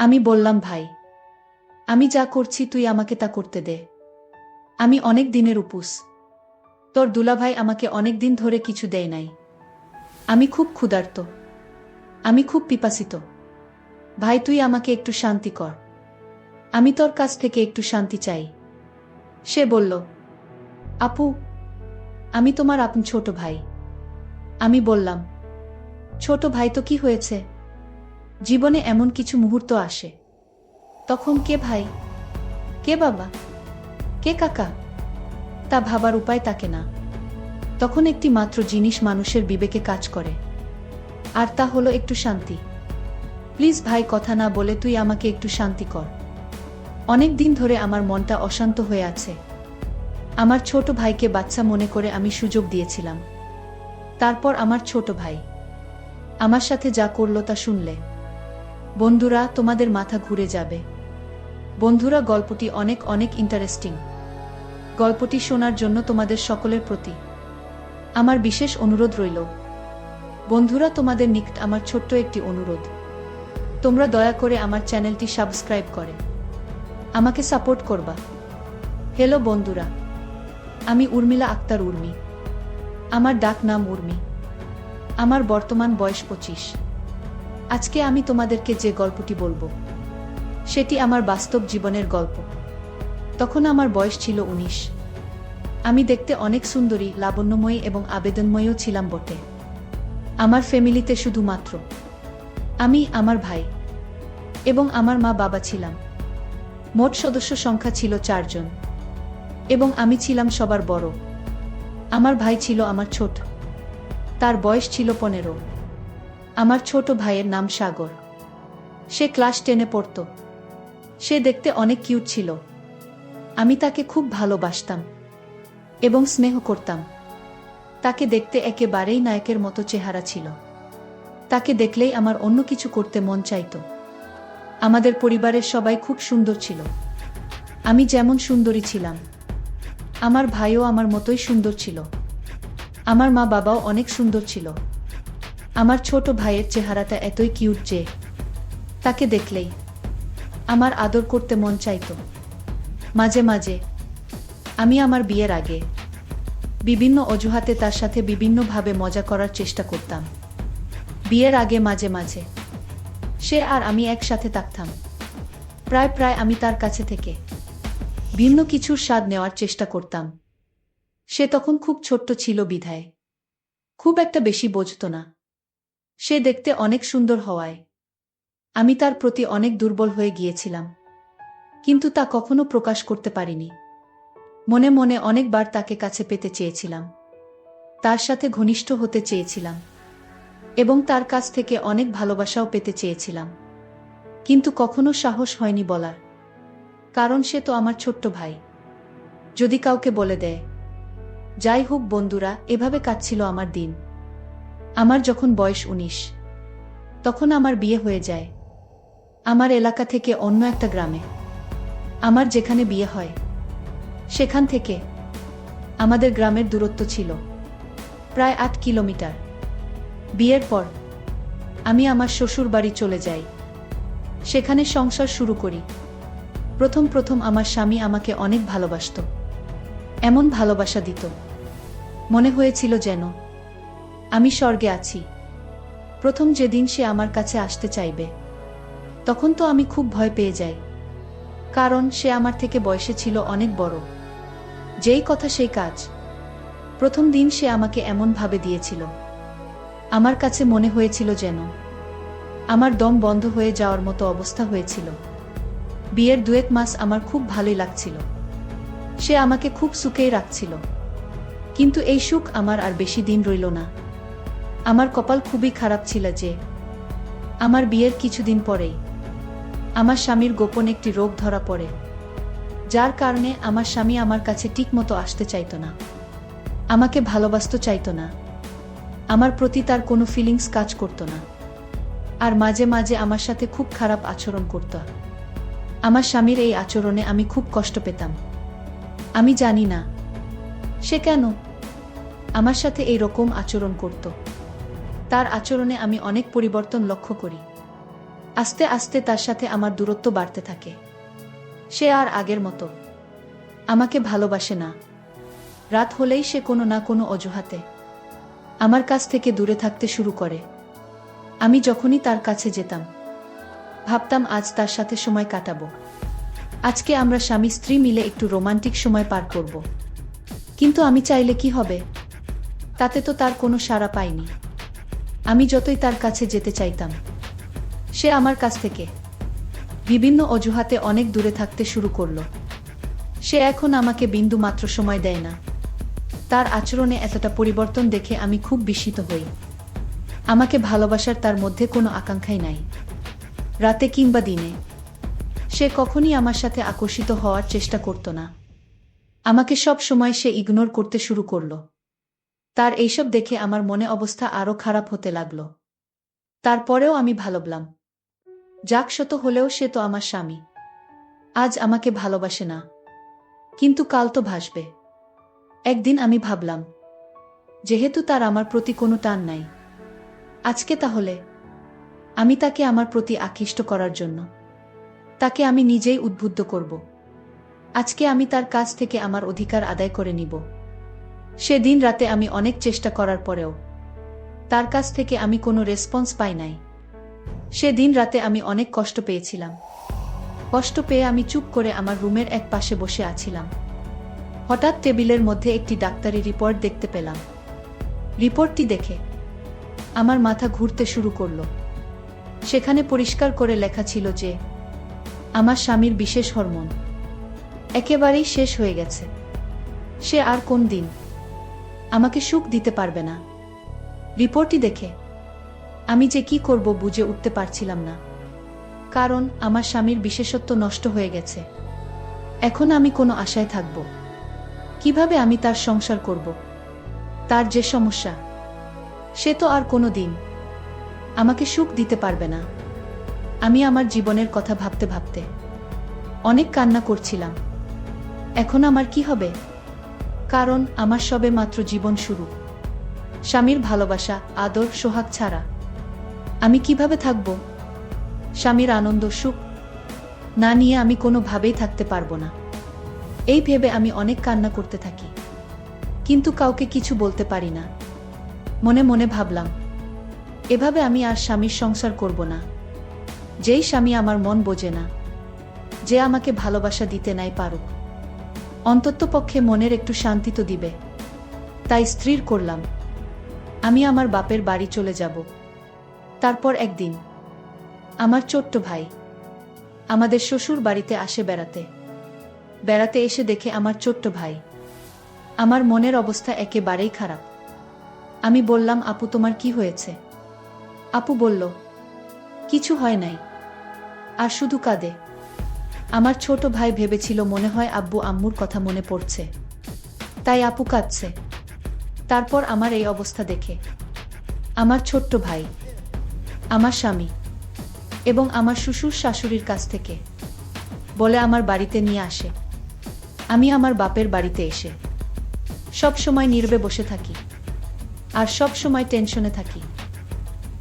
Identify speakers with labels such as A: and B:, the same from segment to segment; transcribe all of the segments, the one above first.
A: আমি বললাম, ভাই, আমি যা করছি তুই আমাকে তা করতে দে। আমি অনেক দিনের উপোস। তোর দুলাভাই আমাকে অনেক দিন ধরে কিছু দেয় নাই। আমি খুব ক্ষুধার্ত, আমি খুব পিপাসিত। ভাই, তুই আমাকে একটু শান্তি কর। আমি তোর কাছ থেকে একটু শান্তি চাই। সে বলল, আপু, আমি তোমার আপন ছোট ভাই। আমি বললাম, ছোট ভাই তো কি হয়েছে? জীবনে এমন কিছু মুহূর্ত আসে, তখন কে ভাই, কে বাবা, কে কাকা, তা ভাবার উপায় থাকে না। তখন একটি মাত্র জিনিস মানুষের বিবেকে কাজ করে, আর তা হলো একটু শান্তি। প্লিজ ভাই, কথা না বলে তুই আমাকে একটু শান্তি কর। অনেক দিন ধরে আমার মনটা অশান্ত হয়ে আছে। আমার ছোট ভাইকে বাচ্চা মনে করে আমি সুযোগ দিয়েছিলাম। তারপর আমার ছোট ভাই আমার সাথে যা করলো তা শুনলে বন্ধুরা, তোমাদের মাথা ঘুরে যাবে। বন্ধুরা, গল্পটি অনেক অনেক ইন্টারেস্টিং। গল্পটি শোনার জন্য তোমাদের সকলের প্রতি আমার বিশেষ অনুরোধ রইল। বন্ধুরা, তোমাদের নিকট আমার ছোট্ট একটি অনুরোধ, তোমরা দয়া করে আমার চ্যানেলটি সাবস্ক্রাইব করে আমাকে সাপোর্ট করবা। হ্যালো বন্ধুরা, আমি উর্মিলা আক্তার উর্মি। আমার ডাক নাম উর্মি। আমার বর্তমান বয়স 25। আজকে আমি তোমাদেরকে যে গল্পটি বলবো সেটি আমার বাস্তব জীবনের গল্প। তখন আমার বয়স ছিল 19। আমি দেখতে অনেক সুন্দরী, লাবণ্যময়ী এবং আবেদনময়ীও ছিলাম বটে। আমার ফ্যামিলিতে শুধুমাত্র আমি, আমার ভাই এবং আমার মা বাবা ছিলাম। মোট সদস্য সংখ্যা ছিল 4 জন এবং আমি ছিলাম সবার বড়। আমার ভাই ছিল আমার ছোট, তার বয়স ছিল 15। আমার ছোট ভাইয়ের নাম সাগর। সে ক্লাস 10-এ পড়ত। সে দেখতে অনেক কিউট ছিল। আমি তাকে খুব ভালোবাসতাম এবং স্নেহ করতাম। তাকে দেখতে একেবারেই নায়কের মতো চেহারা ছিল। তাকে দেখলেই আমার অন্য কিছু করতে মন চাইত। আমাদের পরিবারের সবাই খুব সুন্দর ছিল। আমি যেমন সুন্দরী ছিলাম, আমার ভাইও আমার মতোই সুন্দর ছিল। আমার মা বাবাও অনেক সুন্দর ছিল। আমার ছোট ভাইয়ের চেহারাটা এতই কিউট যে তাকে দেখলেই আমার আদর করতে মন চাইত। মাঝে মাঝে আমি আমার বিয়ের আগে বিভিন্ন অজুহাতে তার সাথে বিভিন্নভাবে মজা করার চেষ্টা করতাম। বিয়ের আগে মাঝে মাঝে সে আর আমি একসাথে থাকতাম। প্রায় আমি তার কাছে থেকে ভিন্ন কিছুর স্বাদ নেওয়ার চেষ্টা করতাম। সে তখন খুব ছোট্ট ছিল বিধায় খুব একটা বেশি বোঝত না। সে দেখতে অনেক সুন্দর হওয়ায় আমি তার প্রতি অনেক দুর্বল হয়ে গিয়েছিলাম, কিন্তু তা কখনো প্রকাশ করতে পারিনি। মনে মনে অনেকবার তাকে কাছে পেতে চেয়েছিলাম, তার সাথে ঘনিষ্ঠ হতে চেয়েছিলাম এবং তার কাছ থেকে অনেক ভালোবাসাও পেতে চেয়েছিলাম, কিন্তু কখনো সাহস হয়নি বলার। কারণ সে তো আমার ছোট্ট ভাই, যদি কাউকে বলে দেয়। যাই হোক বন্ধুরা, এভাবে কাটছিল আমার দিন। আমার যখন বয়স 19, তখন আমার বিয়ে হয়ে যায় আমার এলাকা থেকে অন্য একটা গ্রামে। আমার যেখানে বিয়ে হয় সেখান থেকে আমাদের গ্রামের দূরত্ব ছিল প্রায় 8 কিলোমিটার। বিয়ের পর আমি আমার শ্বশুর বাড়ি চলে যাই, সেখানে সংসার শুরু করি। প্রথম আমার স্বামী আমাকে অনেক ভালোবাসত। এমন ভালোবাসা দিত, মনে হয়েছিল যেন আমি স্বর্গে আছি। প্রথম যেদিন সে আমার কাছে আসতে চাইবে, তখন তো আমি খুব ভয় পেয়ে যাই, কারণ সে আমার থেকে বয়সে ছিল অনেক বড়। যেই কথা সেই কাজ। প্রথম দিন সে আমাকে এমন ভাবে দিয়েছিল, আমার কাছে মনে হয়েছিল যেন আমার দম বন্ধ হয়ে যাওয়ার মতো অবস্থা হয়েছিল। বিয়ের 2-1 মাস আমার খুব ভালোই লাগছিল। সে আমাকে খুব সুখেই রাখছিল, কিন্তু এই সুখ আমার আর বেশি দিন রইল না। আমার কপাল খুবই খারাপ ছিল যে আমার বিয়ের কিছুদিন পরেই আমার স্বামীর গোপন একটি রোগ ধরা পড়ে, যার কারণে আমার স্বামী আমার কাছে ঠিকমতো আসতে চাইত না, আমাকে ভালোবাসতে চাইত না। আমার প্রতি তার কোনো ফিলিংস কাজ করত না, আর মাঝে মাঝে আমার সাথে খুব খারাপ আচরণ করত। আমার স্বামীর এই আচরণে আমি খুব কষ্ট পেতাম। আমি জানি না সে কেন আমার সাথে এই রকম আচরণ করত। তার আচরণে আমি অনেক পরিবর্তন লক্ষ্য করি। আস্তে আস্তে তার সাথে আমার দূরত্ব বাড়তে থাকে। সে আর আগের মতো আমাকে ভালোবাসে না। রাত হলেই সে কোনো না কোনো অজুহাতে আমার কাছ থেকে দূরে থাকতে শুরু করে। আমি যখনই তার কাছে যেতাম ভাবতাম আজ তার সাথে সময় কাটাবো, আজকে আমরা স্বামী স্ত্রী মিলে একটু রোমান্টিক সময় পার করব। কিন্তু আমি চাইলে কি হবে? তাতে তো তার কোনো সাড়া পাইনি। আমি যতই তার কাছে যেতে চাইতাম সে আমার কাছ থেকে বিভিন্ন অজুহাতে অনেক দূরে থাকতে শুরু করলো। সে এখন আমাকে বিন্দু মাত্র সময় দেয় না। তার আচরণে এতটা পরিবর্তন দেখে আমি খুব বিস্মিত হই। আমাকে ভালোবাসার তার মধ্যে কোনো আকাঙ্ক্ষাই নাই। রাতে কিংবা দিনে সে কখনই আমার সাথে আকর্ষিত হওয়ার চেষ্টা করত না। আমাকে সব সময় সে ইগনোর করতে শুরু করলো। তার এইসব দেখে আমার মনে অবস্থা আরো খারাপ হতে লাগলো। তারপরেও আমি ভাবলাম, যাক শত হলেও সে তো আমার স্বামী। আজ আমাকে ভালোবাসে না, কিন্তু কাল তো ভাসবে। একদিন আমি ভাবলাম, যেহেতু তার আমার প্রতি কোনো টান নাই, আজকে তাহলে আমি তাকে আমার প্রতি আকৃষ্ট করার জন্য তাকে আমি নিজেই উদ্বুদ্ধ করব। আজকে আমি তার কাছ থেকে আমার অধিকার আদায় করে নিব। সেদিন রাতে আমি অনেক চেষ্টা করার পরেও তার কাছ থেকে আমি কোনো রেসপন্স পাই নাই। সেদিন রাতে আমি অনেক কষ্ট পেয়েছিলাম। কষ্ট পেয়ে আমি চুপ করে আমার রুমের এক পাশে বসে আছিলাম। হঠাৎ টেবিলের মধ্যে একটি ডাক্তারি রিপোর্ট দেখতে পেলাম। রিপোর্টটি দেখে আমার মাথা ঘুরতে শুরু করলো। সেখানে পরিষ্কার করে লেখা ছিল যে আমার স্বামীর বিশেষ হরমোন একেবারেই শেষ হয়ে গেছে। সে আর কোন দিন আমাকে সুখ দিতে পারবে না। রিপোর্টটি দেখে আমি যে কি করব বুঝে উঠতে পারছিলাম না। কারণ আমার স্বামীর বিশেষত্ব নষ্ট হয়ে গেছে। এখন আমি কোনো আশায় থাকব? কিভাবে আমি তার সংসার করব? তার যে সমস্যা, সে তো আর কোনো দিন আমাকে সুখ দিতে পারবে না। আমি আমার জীবনের কথা ভাবতে ভাবতে অনেক কান্না করছিলাম। এখন আমার কি হবে? কারণ আমার সবে মাত্র জীবন শুরু। স্বামীর ভালোবাসা, আদর, সোহাগ ছাড়া আমি কিভাবে থাকব? স্বামীর আনন্দ, সুখ না নিয়ে আমি কোনোভাবেই থাকতে পারবো না। এই ভেবে আমি অনেক কান্না করতে থাকি, কিন্তু কাউকে কিছু বলতে পারি না। মনে মনে ভাবলাম, এভাবে আমি আর স্বামীর সংসার করব না। যেই স্বামী আমার মন বোঝে না, যে আমাকে ভালোবাসা দিতে নাই পারুক, অন্ততপক্ষে মনের একটু শান্তি তো দিবে। তাই স্থির করলাম, আমি আমার বাপের বাড়ি চলে যাব। তারপর একদিন আমার ছোট্ট ভাই আমাদের শ্বশুর বাড়িতে আসে বেড়াতে। বেড়াতে এসে দেখে আমার ছোট্ট ভাই আমার মনের অবস্থা একেবারেই খারাপ। আমি বললাম, আপু তোমার কি হয়েছে? আপু বলল, কিছু হয় নাই, আর শুধু কাঁদে। আমার ছোট ভাই ভেবেছিল মনে হয় আব্বু আম্মুর কথা মনে পড়ছে, তাই আপু কাঁদছে। তারপর আমার এই অবস্থা দেখে আমার ছোট্ট ভাই আমার স্বামী এবং আমার শ্বশুর শাশুড়ির কাছ থেকে বলে আমার বাড়িতে নিয়ে আসে। আমি আমার বাপের বাড়িতে এসে সব সময় নীরবে বসে থাকি আর সব সময় টেনশনে থাকি।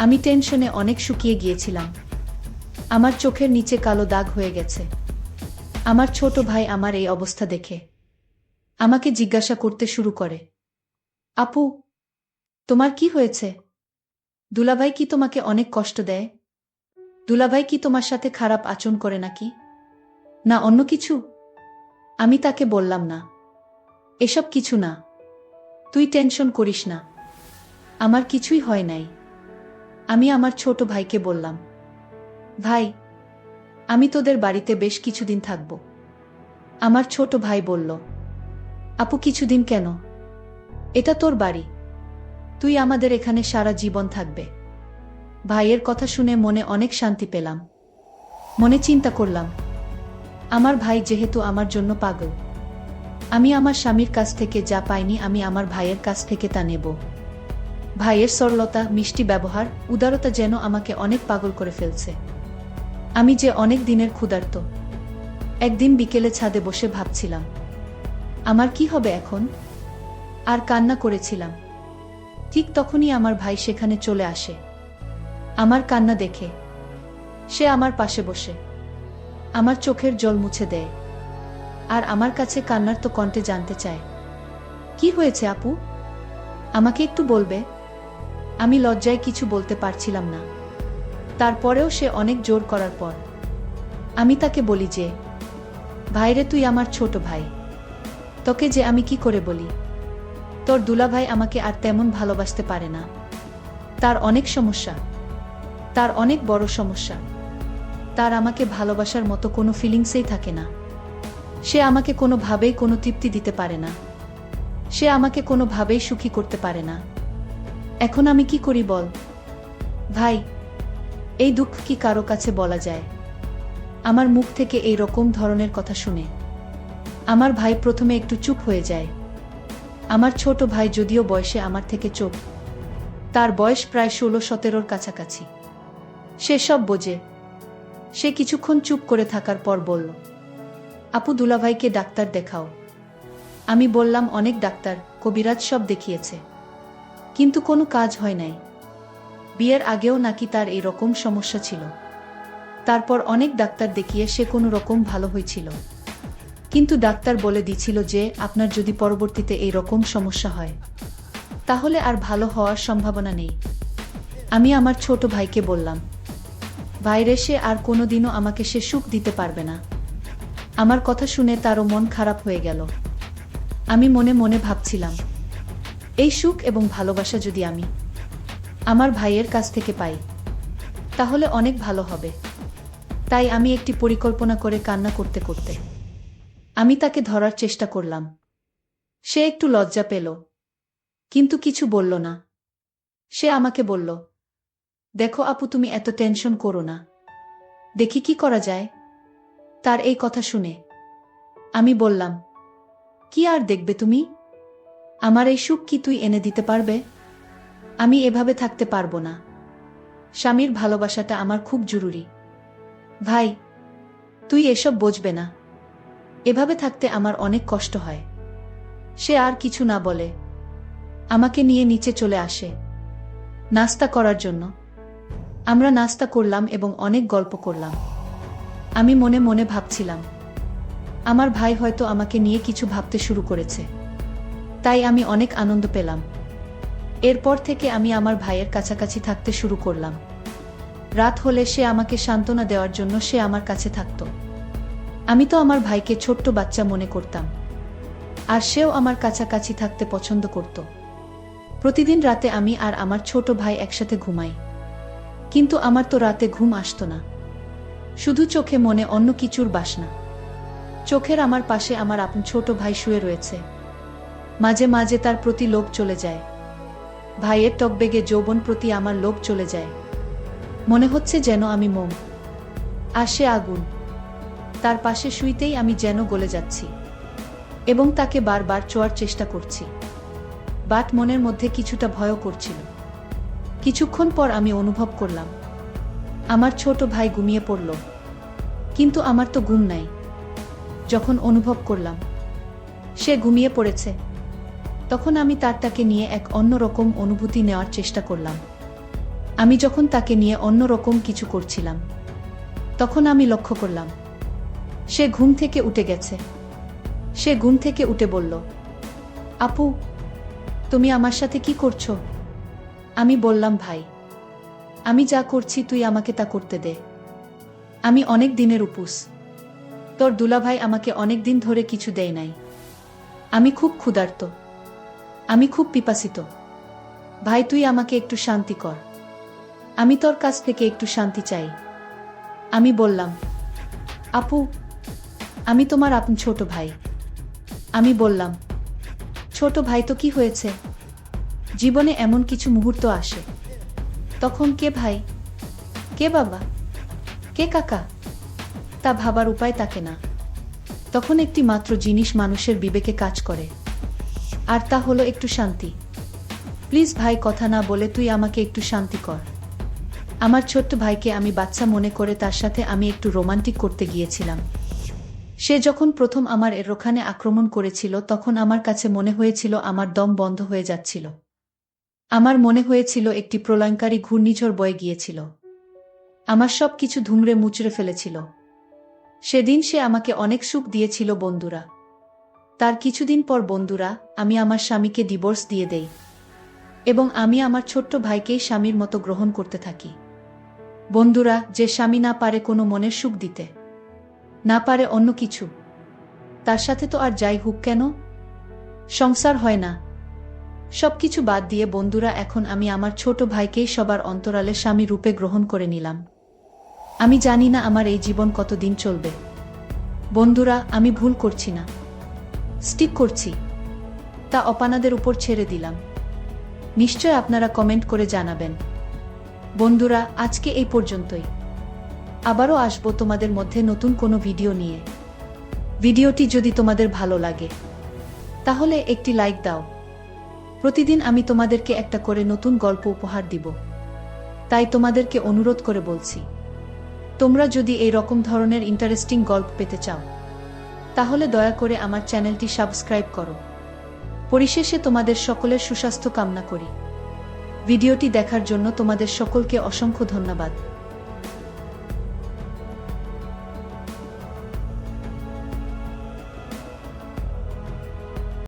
A: আমি টেনশনে অনেক শুকিয়ে গিয়েছিলাম। আমার চোখের নিচে কালো দাগ হয়ে গেছে। আমার ছোট ভাই আমার এই অবস্থা দেখে আমাকে জিজ্ঞাসা করতে শুরু করে, আপু তোমার কি হয়েছে? দুলাভাই কি তোমাকে অনেক কষ্ট দেয়? দুলাভাই কি তোমার সাথে খারাপ আচরণ করে নাকি, না অন্য কিছু? আমি তাকে বললাম, না, এসব কিছু না, তুই টেনশন করিস না, আমার কিছুই হয় নাই। আমি আমার ছোট ভাইকে বললাম, ভাই আমি তোদের বাড়িতে বেশ কিছুদিন থাকব। আমার ছোট ভাই বলল, আপু কিছুদিন কেন? এটা তোর বাড়ি, তুই আমাদের এখানে সারা জীবন থাকবে। ভাইয়ের কথা শুনে মনে অনেক শান্তি পেলাম। মনে চিন্তা করলাম, আমার ভাই যেহেতু আমার জন্য পাগল, আমি আমার স্বামীর কাছ থেকে যা পাইনি আমি আমার ভাইয়ের কাছ থেকে তা নেব। ভাইয়ের সরলতা, মিষ্টি ব্যবহার, উদারতা যেন আমাকে অনেক পাগল করে ফেলছে। আমি যে অনেক দিনের ক্ষুধার্ত। একদিন বিকেলে ছাদে বসে ভাবছিলাম, আমার কি হবে এখন? আর কান্না করেছিলাম। ঠিক তখনই আমার ভাই সেখানে চলে আসে। আমার কান্না দেখে সে আমার পাশে বসে আমার চোখের জল মুছে দেয় আর আমার কাছে কান্নার তো কণ্ঠে জানতে চায়, কি হয়েছে আপু, আমাকে একটু বলবে? আমি লজ্জায় কিছু বলতে পারছিলাম না। তারপরেও সে অনেক জোর করার পর আমি তাকে বলি যে, ভাইরে, তুই আমার ছোট ভাই, তোকে যে আমি কি করে বলি? তোর দুলাভাই আমাকে আর তেমন ভালোবাসতে পারে না। তার অনেক সমস্যা, তার অনেক বড় সমস্যা। তার আমাকে ভালোবাসার মতো কোনো ফিলিংসই থাকে না। সে আমাকে কোনোভাবেই কোনো তৃপ্তি দিতে পারে না। সে আমাকে কোনোভাবেই সুখী করতে পারে না। এখন আমি কি করি বল ভাই? এই দুঃখ কি কারো কাছে বলা যায়? আমার মুখ থেকে এই রকম ধরনের কথা শুনে আমার ভাই প্রথমে একটু চুপ হয়ে যায়। আমার ছোট ভাই যদিও বয়সে আমার থেকে ছোট, তার বয়স প্রায় 16-17 কাছাকাছি। সে সব বোঝে। সে কিছুক্ষণ চুপ করে থাকার পর বলল, আপু, দুলাভাইকে ডাক্তার দেখাও। আমি বললাম, অনেক ডাক্তার, কবিরাজ সব দেখিয়েছে, কিন্তু কোনো কাজ হয় নাই। বিয়ের আগেও নাকি তার এই রকম সমস্যা ছিল। তারপর অনেক ডাক্তার দেখিয়ে সে কোনো রকম ভালো হয়েছিল, কিন্তু ডাক্তার বলে দিছিল যে আপনার যদি পরবর্তীতে এই রকম সমস্যা হয় তাহলে আর ভালো হওয়ার সম্ভাবনা নেই। আমি আমার ছোট ভাইকে বললাম, ভাইরে, সে আর কোনোদিনও আমাকে সে সুখ দিতে পারবে না। আমার কথা শুনে তারও মন খারাপ হয়ে গেল। আমি মনে মনে ভাবছিলাম, এই সুখ এবং ভালোবাসা যদি আমি আমার ভাইয়ের কাছ থেকে পাই তাহলে অনেক ভালো হবে। তাই আমি একটি পরিকল্পনা করে কান্না করতে করতে আমি তাকে ধরার চেষ্টা করলাম। সে একটু লজ্জা পেল, কিন্তু কিছু বলল না। সে আমাকে বলল, দেখো আপু, তুমি এত টেনশন করো না, দেখি কি করা যায়। তার এই কথা শুনে আমি বললাম, কি আর দেখবে তুমি? আমার এই সুখ কি তুই এনে দিতে পারবে? আমি এভাবে থাকতে পারবো না। স্বামীর ভালোবাসাটা আমার খুব জরুরি। ভাই, তুই এসব বুঝবে না। এভাবে থাকতে আমার অনেক কষ্ট হয়। সে আর কিছু না বলে আমাকে নিয়ে নিচে চলে আসে নাস্তা করার জন্য। আমরা নাস্তা করলাম এবং অনেক গল্প করলাম। আমি মনে মনে ভাবছিলাম, আমার ভাই হয়তো আমাকে নিয়ে কিছু ভাবতে শুরু করেছে। তাই আমি অনেক আনন্দ পেলাম। এরপর থেকে আমি আমার ভাইয়ের কাছাকাছি থাকতে শুরু করলাম। রাত হলে সে আমাকে সান্ত্বনা দেওয়ার জন্য সে আমার কাছে থাকত। আমি তো আমার ভাইকে ছোট্ট বাচ্চা মনে করতাম, আর সেও আমার কাছাকাছি থাকতে পছন্দ করত। প্রতিদিন রাতে আমি আর আমার ছোট ভাই একসাথে ঘুমাই, কিন্তু আমার তো রাতে ঘুম আসতো না। শুধু চোখে মনে অন্য কিছুর বাসনা। চোখের আমার পাশে আমার আপন ছোট ভাই শুয়ে রয়েছে। মাঝে মাঝে তার প্রতি লোভ চলে যায়। ভাইয়ের টকবেগে যৌবন প্রতি আমার লোভ চলে যায়। মনে হচ্ছে যেন আমি মোম আর সে আগুন। তার পাশে শুইতেই আমি যেন গলে যাচ্ছি এবং তাকে বারবার ছোঁয়ার চেষ্টা করছি। বাট মনের মধ্যে কিছুটা ভয়ও করছিল। কিছুক্ষণ পর আমি অনুভব করলাম আমার ছোট ভাই ঘুমিয়ে পড়ল, কিন্তু আমার তো ঘুম নাই। যখন অনুভব করলাম সে ঘুমিয়ে পড়েছে, তখন আমি তাকে নিয়ে এক অন্যরকম অনুভূতি নেওয়ার চেষ্টা করলাম। আমি যখন তাকে নিয়ে অন্যরকম কিছু করছিলাম, তখন আমি লক্ষ্য করলাম সে ঘুম থেকে উঠে গেছে। সে ঘুম থেকে উঠে বলল, আপু, তুমি আমার সাথে কি করছো? আমি বললাম, ভাই, আমি যা করছি তুই আমাকে তা করতে দে। আমি অনেক দিনের উপোস। তোর দুলাভাই আমাকে অনেক দিন ধরে কিছু দেয় নাই। আমি খুব ক্ষুধার্ত, আমি খুব পিপাসিত। ভাই, তুই আমাকে একটু শান্তি কর। আমি তোর কাছ থেকে একটু শান্তি চাই। আমি বললাম, আপু, আমি তোমার আপন ছোট ভাই। আমি বললাম, ছোট ভাই তো কি হয়েছে? জীবনে এমন কিছু মুহূর্ত আসে, তখন কে ভাই, কে বাবা, কে কাকা, তা ভাবার উপায় থাকে না। তখন একটি মাত্র জিনিস মানুষের বিবেকে কাজ করে, আর তা হলো একটু শান্তি। প্লিজ ভাই, কথা না বলে তুই আমাকে একটু শান্তি কর। আমার ছোট্ট ভাইকে আমি বাচ্চা মনে করে তার সাথে আমি একটু রোমান্টিক করতে গিয়েছিলাম। সে যখন প্রথম আমার ওখানে আক্রমণ করেছিল, তখন আমার কাছে মনে হয়েছিল আমার দম বন্ধ হয়ে যাচ্ছিল। আমার মনে হয়েছিল একটি প্রলয়ঙ্কারী ঘূর্ণিঝড় বয়ে গিয়েছিল। আমার সব কিছু ধুমড়ে মুচড়ে ফেলেছিল। সেদিন সে আমাকে অনেক সুখ দিয়েছিল বন্ধুরা। তার কিছুদিন পর বন্ধুরা, আমি আমার স্বামীকে ডিভোর্স দিয়ে দেই এবং আমি আমার ছোট্ট ভাইকেই স্বামীর মতো গ্রহণ করতে থাকি। বন্ধুরা, যে স্বামী না পারে কোনো মনের সুখ দিতে, না পারে অন্য কিছু, তার সাথে তো আর যাই হোক কেন সংসার হয় না। সবকিছু বাদ দিয়ে বন্ধুরা, এখন আমি আমার ছোট ভাইকেই সবার অন্তরালে স্বামী রূপে গ্রহণ করে নিলাম। আমি জানি না আমার এই জীবন কতদিন চলবে। বন্ধুরা, আমি ভুল করছি না, স্টিক করছি, তা অপানাদের উপর ছেড়ে দিলাম। নিশ্চয় আপনারা কমেন্ট করে জানাবেন। বন্ধুরা, আজকে এই পর্যন্তই। আবারও আসবো তোমাদের মধ্যে নতুন কোনো ভিডিও নিয়ে। ভিডিওটি যদি তোমাদের ভালো লাগে তাহলে একটি লাইক দাও। প্রতিদিন আমি তোমাদেরকে একটা করে নতুন গল্প উপহার দিব, তাই তোমাদেরকে অনুরোধ করে বলছি, তোমরা যদি এই রকম ধরনের ইন্টারেস্টিং গল্প পেতে চাও তাহলে দয়া করে আমার চ্যানেলটি সাবস্ক্রাইব করো। পরিশেষে তোমাদের সকলের সুস্বাস্থ্য কামনা করি। ভিডিওটি দেখার জন্য তোমাদের সকলকে অসংখ্য ধন্যবাদ।